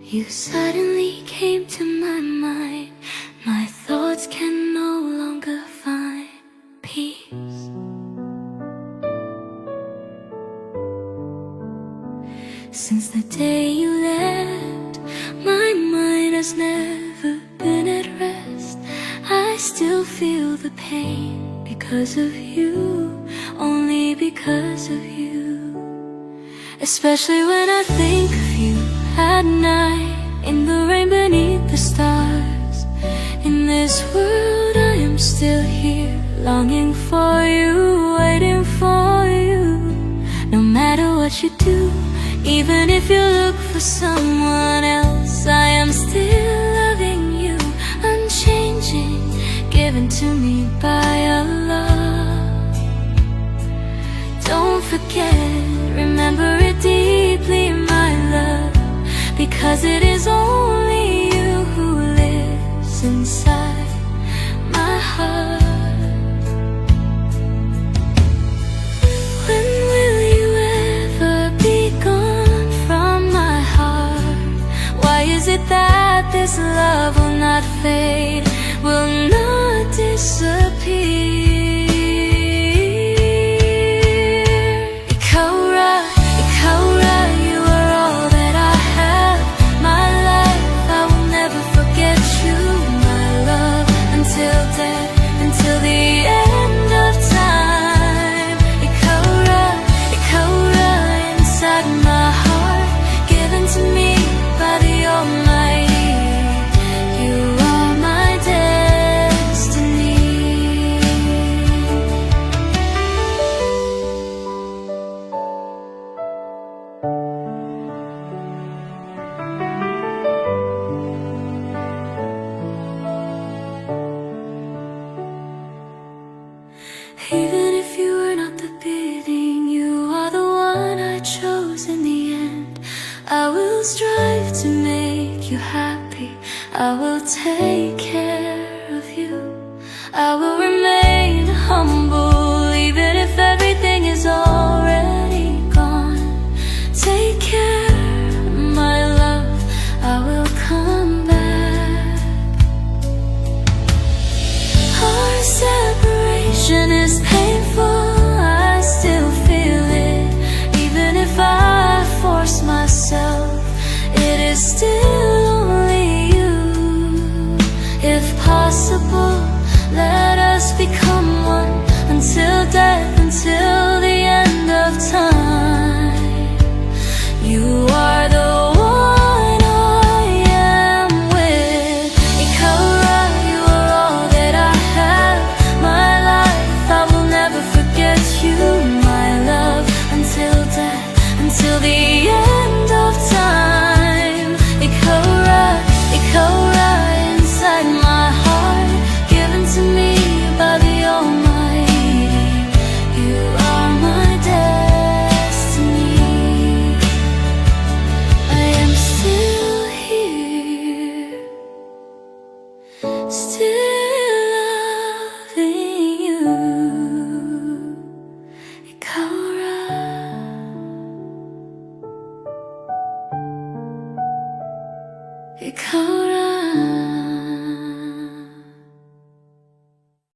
You suddenly came to my mind. My thoughts can no longer find peace. Since the day you left, my mind has never been at rest. I still feel the pain because of you, only because of you. Especially when I think of you at night, in the rain beneath the stars. In this world I am still here, longing for you, waiting for you. No matter what you do, even if you look for someone else, I am still loving you, unchanging, given to me by a love. Don't forget, remember it deeply, my love, because it is only you who lives inside my heart. When will you ever be gone from my heart? Why is it that this love will not fade, will not disappear? Ikaw Ra, Ikaw Ra, you are all that I have. My life, I will never forget you, my love, until death, until the end of time. Ikaw Ra, Ikaw Ra, inside my heart, given to me by the Almighty. You are my destiny. Even if you were not the bidding, you are the one I chose in the end. I will strive to make you happy, I will take care of you, I will